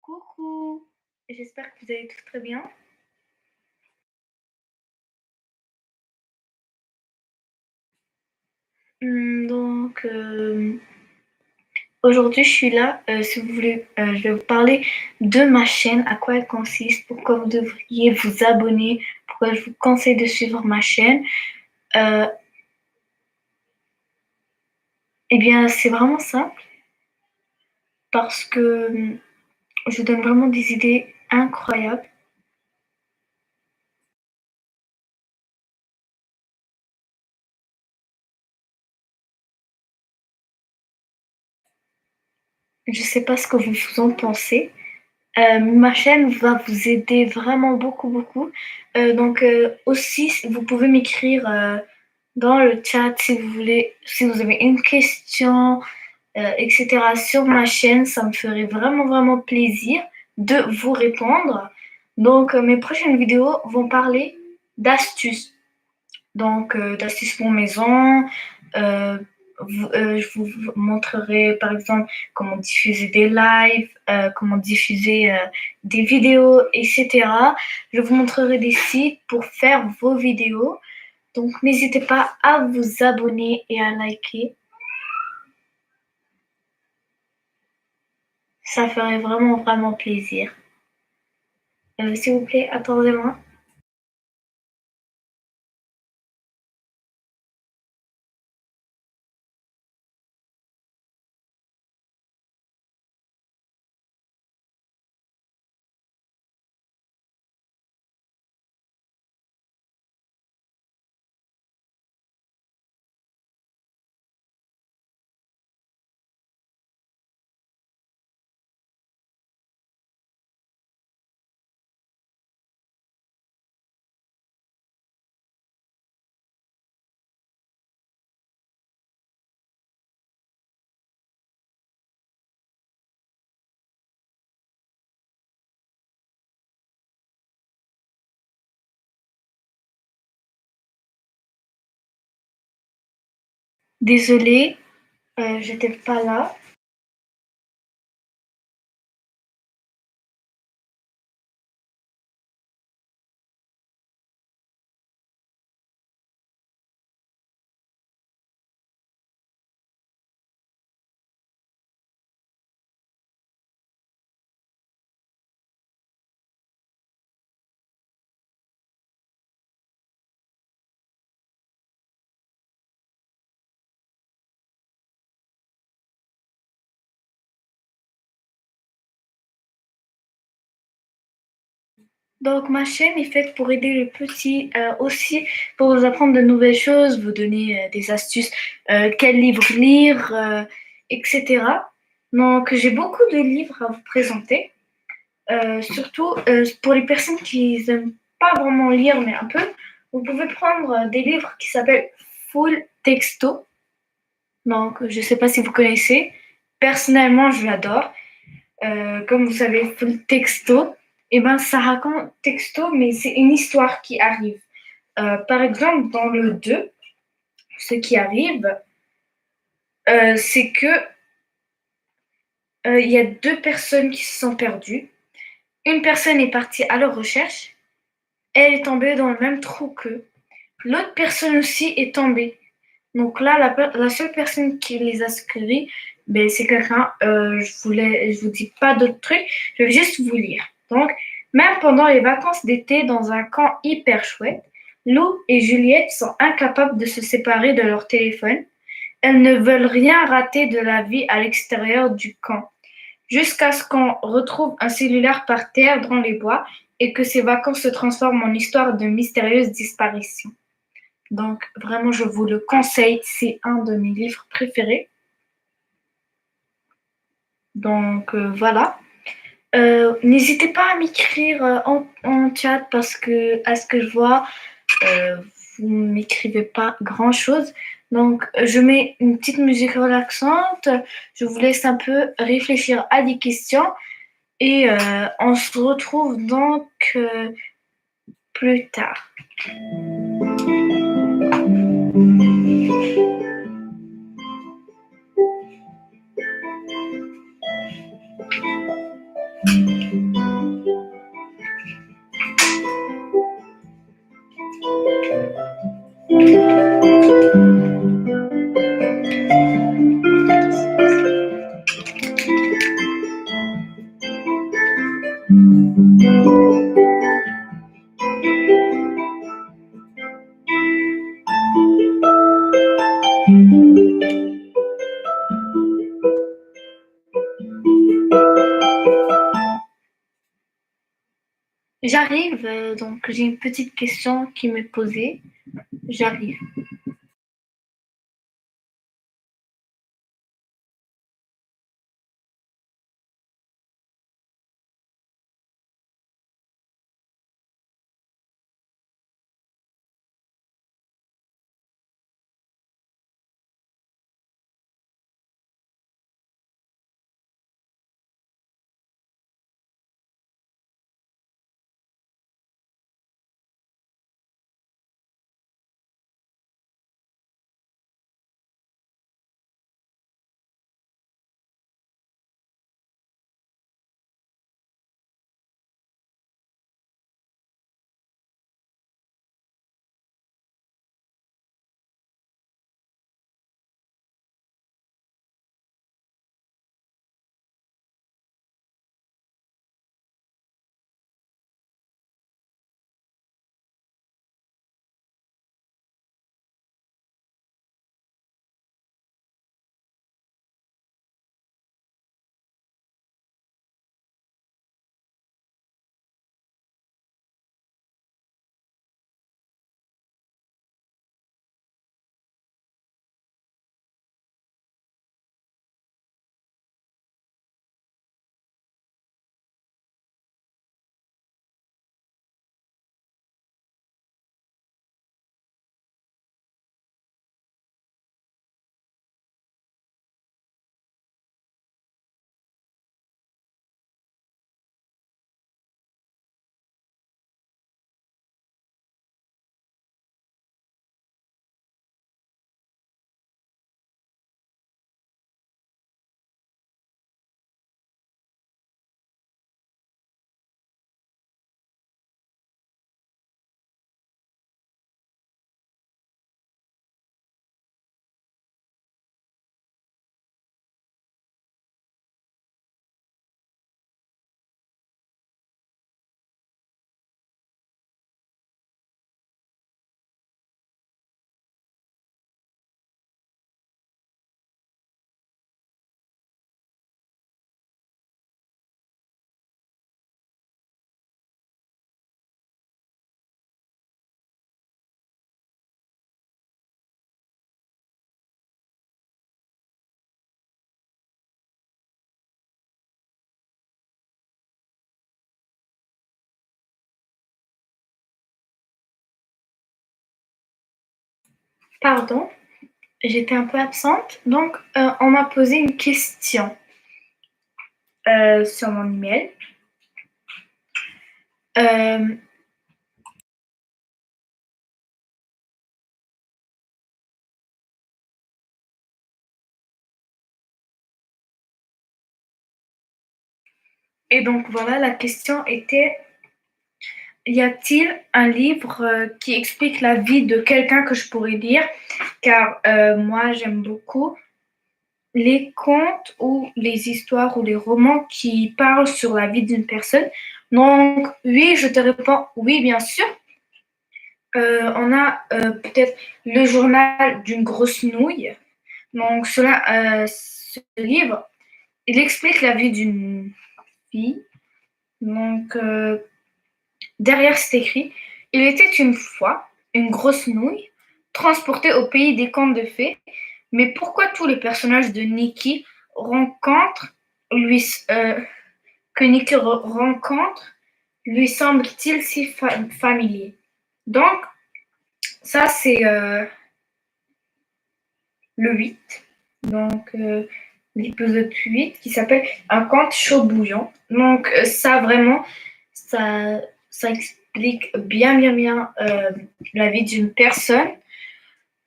Coucou, j'espère que vous allez tous très bien. Aujourd'hui je suis là, si vous voulez, je vais vous parler de ma chaîne, à quoi elle consiste, pourquoi vous devriez vous abonner, pourquoi je vous conseille de suivre ma chaîne. Euh, eh bien, c'est vraiment simple parce que je vous donne vraiment des idées incroyables. Je ne sais pas ce que vous en pensez. Ma chaîne va vous aider vraiment beaucoup, beaucoup. Aussi, vous pouvez m'écrire dans le chat si vous voulez, si vous avez une question, etc. sur ma chaîne. Ça me ferait vraiment, vraiment plaisir de vous répondre. Mes prochaines vidéos vont parler d'astuces. D'astuces pour maison. euh, je vous montrerai par exemple comment diffuser des lives, comment diffuser des vidéos, etc. Je vous montrerai des sites pour faire vos vidéos. Donc n'hésitez pas à vous abonner et à liker. Ça ferait vraiment, vraiment plaisir. S'il vous plaît, attendez-moi. Désolée, j'étais pas là. Donc, ma chaîne est faite pour aider les petits, aussi pour vous apprendre de nouvelles choses, vous donner des astuces, quel livre lire, etc. Donc, j'ai beaucoup de livres à vous présenter, surtout pour les personnes qui n'aiment pas vraiment lire, mais un peu. Vous pouvez prendre des livres qui s'appellent Full Texto. Donc, je ne sais pas si vous connaissez. Personnellement, je l'adore. Comme vous savez, Full Texto, eh ben, ça raconte texto, mais c'est une histoire qui arrive. Par exemple, dans le 2, ce qui arrive, c'est que il y a deux personnes qui se sont perdues. Une personne est partie à leur recherche, elle est tombée dans le même trou qu'eux. L'autre personne aussi est tombée. Donc là, la seule personne qui les a secourus, ben, c'est quelqu'un. Je vous dis pas d'autres trucs, je vais juste vous lire. Donc, même pendant les vacances d'été dans un camp hyper chouette, Lou et Juliette sont incapables de se séparer de leur téléphone. Elles ne veulent rien rater de la vie à l'extérieur du camp, jusqu'à ce qu'on retrouve un cellulaire par terre dans les bois et que ces vacances se transforment en histoire de mystérieuse disparition. Donc, vraiment, je vous le conseille. C'est un de mes livres préférés. Voilà. N'hésitez pas à m'écrire en chat parce que, à ce que je vois, euh, vous ne m'écrivez pas grand-chose. Donc, je mets une petite musique relaxante. Je vous laisse un peu réfléchir à des questions. Et on se retrouve donc plus tard. J'arrive, donc j'ai une petite question qui m'est posée. J'arrive. Pardon, j'étais un peu absente. Donc, on m'a posé une question sur mon email. Euh, et donc, voilà, la question était, y a-t-il un livre qui explique la vie de quelqu'un que je pourrais lire? Car moi, j'aime beaucoup les contes ou les histoires ou les romans qui parlent sur la vie d'une personne. Donc, oui, je te réponds oui, bien sûr. On a peut-être le journal d'une grosse nouille. Donc, ce livre, il explique la vie d'une fille. Donc, derrière, c'est écrit, il était une fois une grosse nouille transportée au pays des contes de fées. Mais pourquoi tous les personnages de Nikki rencontrent lui, euh, que Nikki rencontre lui semble-t-il si familier? Donc, ça, c'est le 8. Donc, l'épisode 8 qui s'appelle Un conte chaud bouillant. Donc, ça, vraiment, ça, ça explique bien la vie d'une personne.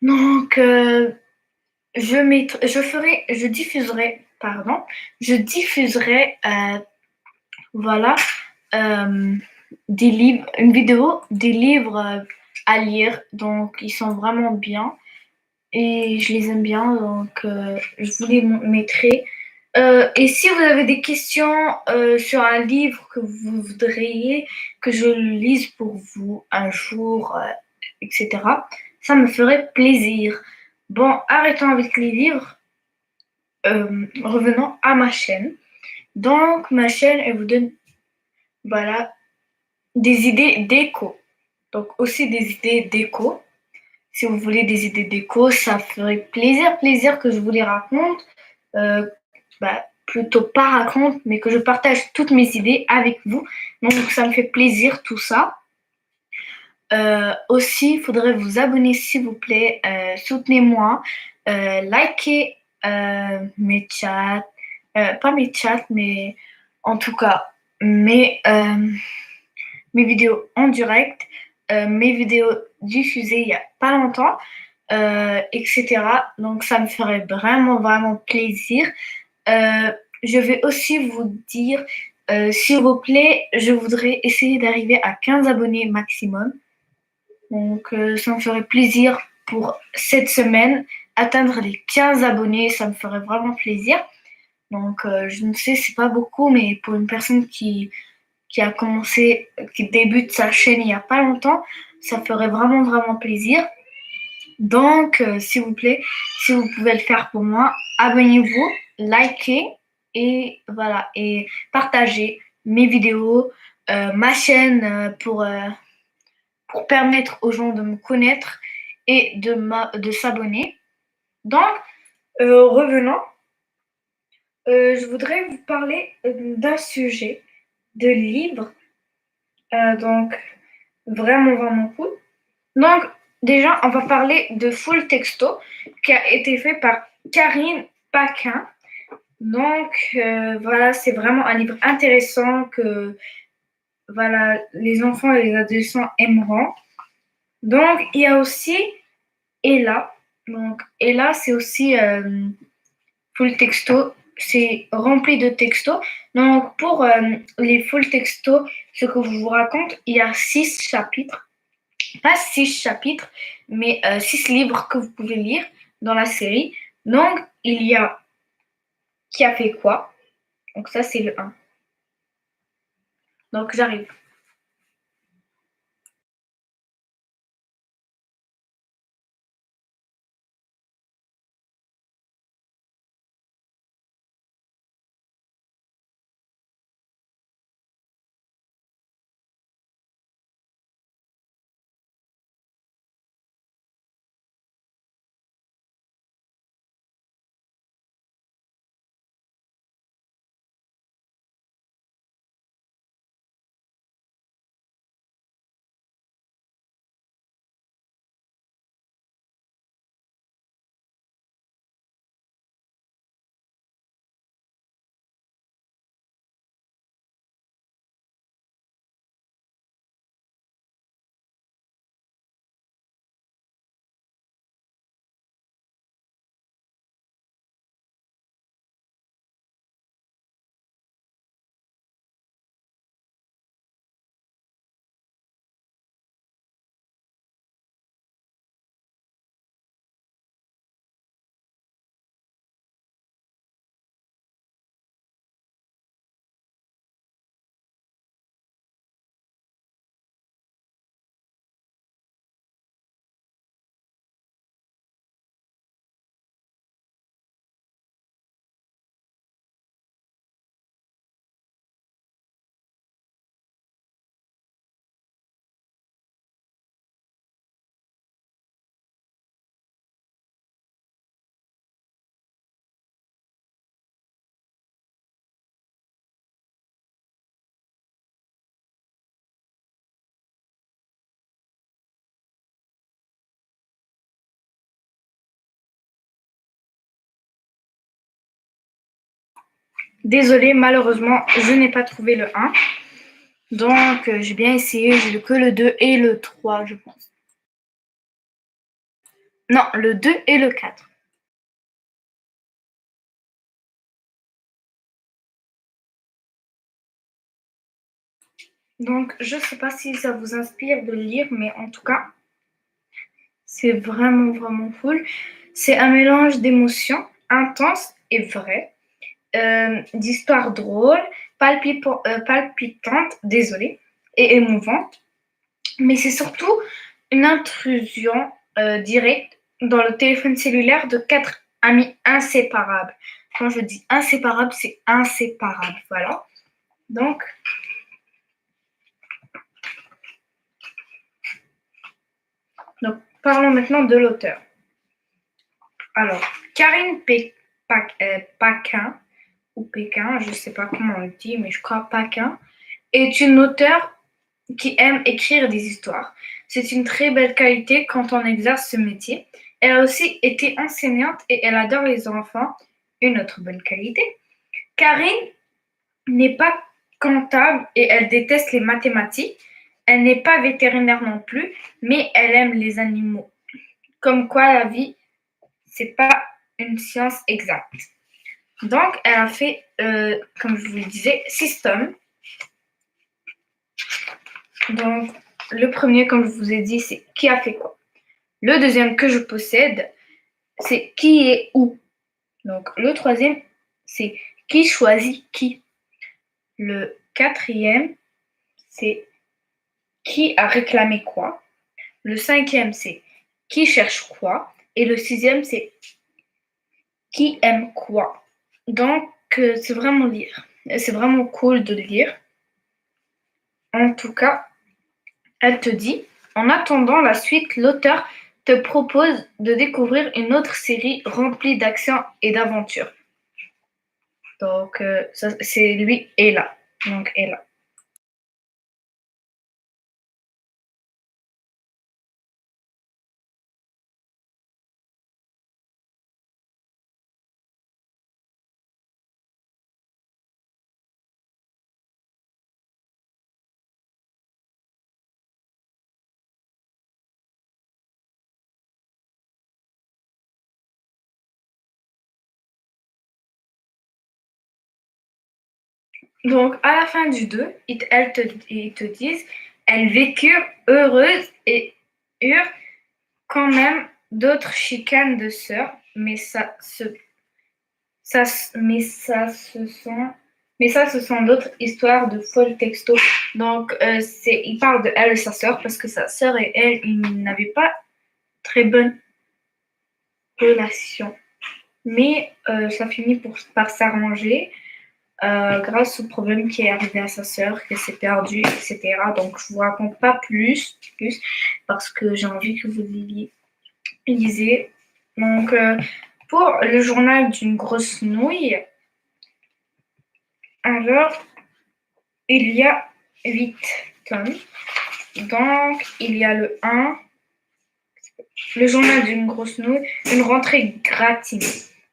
Donc, je diffuserai voilà, des livres, une vidéo des livres à lire. Donc, ils sont vraiment bien et je les aime bien. Donc, je vous les mettrai. Et si vous avez des questions sur un livre que vous voudriez que je lise pour vous un jour, etc., ça me ferait plaisir. Bon, arrêtons avec les livres. Revenons à ma chaîne. Donc, ma chaîne, elle vous donne, voilà, des idées déco. Donc, aussi des idées déco. Si vous voulez des idées déco, ça ferait plaisir que je vous les raconte. Euh, Plutôt pas raconte, mais que je partage toutes mes idées avec vous. Donc, ça me fait plaisir tout ça. Aussi, il faudrait vous abonner s'il vous plaît. Soutenez-moi. Likez mes chats. Pas mes chats, mais en tout cas mes vidéos en direct, mes vidéos diffusées il n'y a pas longtemps, etc. Donc ça me ferait vraiment plaisir. Je vais aussi vous dire, s'il vous plaît, je voudrais essayer d'arriver à 15 abonnés maximum. Donc ça me ferait plaisir pour cette semaine. Atteindre les 15 abonnés, ça me ferait vraiment plaisir. Donc je ne sais, c'est pas beaucoup, mais pour une personne qui a commencé, qui débute sa chaîne il n'y a pas longtemps, ça ferait vraiment plaisir. Donc, s'il vous plaît, si vous pouvez le faire pour moi, abonnez-vous, likez et voilà, et partagez mes vidéos, ma chaîne pour permettre aux gens de me connaître et de s'abonner. Donc, revenons, je voudrais vous parler d'un sujet de livre, donc vraiment cool. Donc, déjà, on va parler de Full Texto, qui a été fait par Karine Paquin. Donc, voilà, c'est vraiment un livre intéressant que voilà, les enfants et les adolescents aimeront. Donc, il y a aussi Ella. Donc, Ella, c'est aussi Full Texto. C'est rempli de textos. Donc, pour les Full Texto, ce que je vous raconte, il y a 6 chapitres. Pas 6 chapitres, mais 6 livres que vous pouvez lire dans la série. Donc, il y a Qui a fait quoi. Donc, ça, c'est le 1. Donc, j'arrive. Désolée, malheureusement, je n'ai pas trouvé le 1. Donc, j'ai bien essayé. J'ai que le 2 et le 3, je pense. Non, le 2 et le 4. Donc, je ne sais pas si ça vous inspire de le lire, mais en tout cas, c'est vraiment, vraiment cool. C'est un mélange d'émotions intenses et vraies, d'histoires drôles, palpitantes, désolée, et émouvantes. Mais c'est surtout une intrusion directe dans le téléphone cellulaire de quatre amis inséparables. Quand je dis inséparables, c'est inséparable. Voilà. Donc, parlons maintenant de l'auteur. Alors, Karine Paquin, ou Pékin, je ne sais pas comment on le dit, mais je crois Paquin, est une auteure qui aime écrire des histoires. C'est une très belle qualité quand on exerce ce métier. Elle a aussi été enseignante et elle adore les enfants, une autre bonne qualité. Karine n'est pas comptable et elle déteste les mathématiques. Elle n'est pas vétérinaire non plus, mais elle aime les animaux. Comme quoi la vie, c'est pas une science exacte. Donc, elle a fait, comme je vous le disais, 6 tomes. Donc, le premier, comme je vous ai dit, c'est qui a fait quoi. Le deuxième que je possède, c'est qui est où. Donc, le troisième, c'est qui choisit qui. Le quatrième, c'est qui a réclamé quoi. Le cinquième, c'est qui cherche quoi. Et le sixième, c'est qui aime quoi. Donc, c'est vraiment lire. C'est vraiment cool de lire. En tout cas, elle te dit, en attendant la suite, l'auteur te propose de découvrir une autre série remplie d'action et d'aventure. Donc, c'est lui, Ella. Donc, Ella. Donc, à la fin du 2, ils te disent, elles vécurent heureuses et eurent quand même d'autres chicanes de sœurs, ça, mais ça, ce sont d'autres histoires de folles texto. Donc, il parle de elle et sa sœur parce que sa sœur et elle, ils n'avaient pas très bonne relation. Mais ça finit par s'arranger grâce au problème qui est arrivé à sa sœur, qu'elle s'est perdue, etc. Donc, je vous raconte pas plus parce que j'ai envie que vous lisez. Donc, pour le journal d'une grosse nouille, alors, il y a 8 tomes. Donc, il y a le 1, le journal d'une grosse nouille, une rentrée gratinée.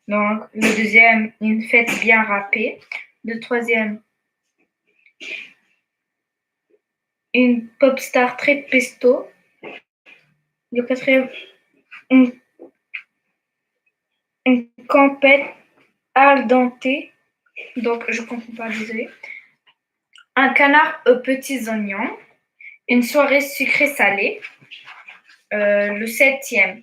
Donc, le deuxième, une fête bien râpée. Le troisième, une pop star très pesto. Le quatrième, une, une campette al dente. Donc, je ne comprends pas, désolé. Un canard aux petits oignons. Une soirée sucrée-salée. Le septième,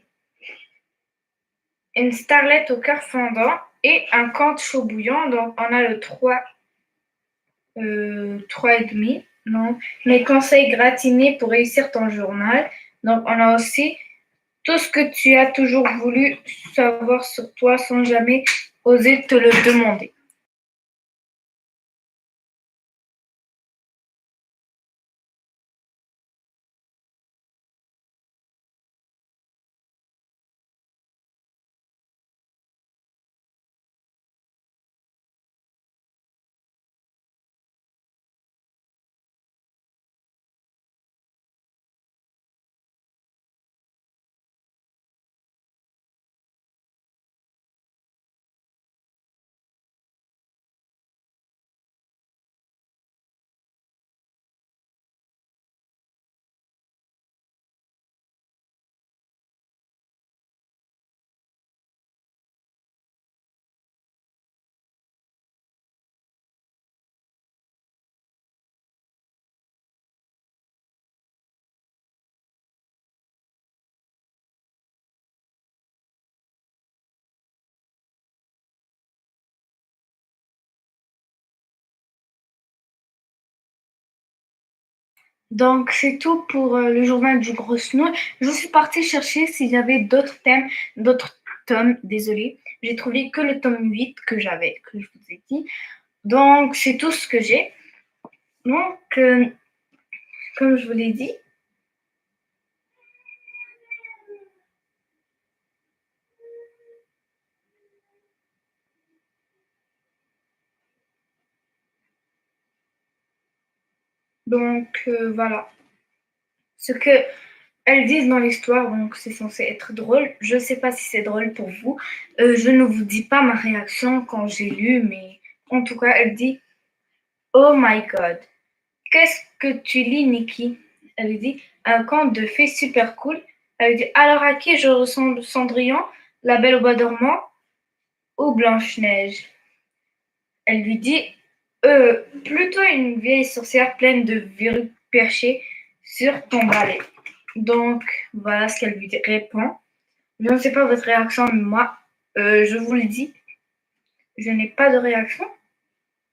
une starlette au cœur fondant et un conte chaud bouillant. Donc, on a le 3,5. Non, mes conseils gratinés pour réussir ton journal. Donc, on a aussi tout ce que tu as toujours voulu savoir sur toi sans jamais oser te le demander. Donc, c'est tout pour le journal du Gros Snow. Je suis partie chercher s'il y avait d'autres thèmes, d'autres tomes, désolé. J'ai trouvé que le tome 8 que j'avais, que je vous ai dit. Donc, c'est tout ce que j'ai. Donc, comme je vous l'ai dit, voilà. Ce que elles disent dans l'histoire, donc c'est censé être drôle. Je ne sais pas si c'est drôle pour vous. Je ne vous dis pas ma réaction quand j'ai lu, mais en tout cas, elle dit Oh my god, qu'est-ce que tu lis, Nikki? Elle dit un conte de fées super cool. Elle dit alors à qui je ressemble Cendrillon, la Belle au bois dormant ou Blanche-Neige? Elle lui dit plutôt une vieille sorcière pleine de verrues perchées sur ton balai. Donc voilà ce qu'elle lui répond. Je ne sais pas votre réaction, mais moi, je vous le dis, je n'ai pas de réaction.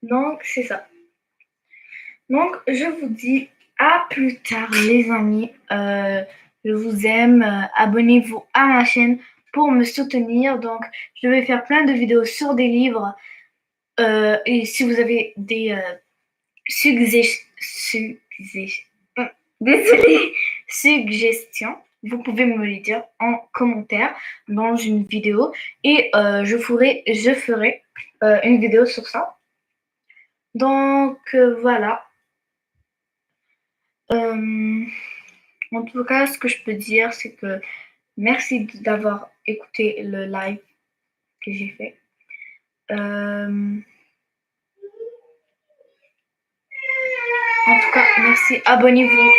Donc c'est ça. Donc je vous dis à plus tard les amis. Je vous aime. Abonnez-vous à ma chaîne pour me soutenir. Donc je vais faire plein de vidéos sur des livres. Et si vous avez des désolé, suggestions, vous pouvez me les dire en commentaire dans une vidéo et je ferai une vidéo sur ça. Donc voilà. En tout cas, ce que je peux dire, c'est que merci d'avoir écouté le live que j'ai fait. En tout cas, merci. Abonnez-vous.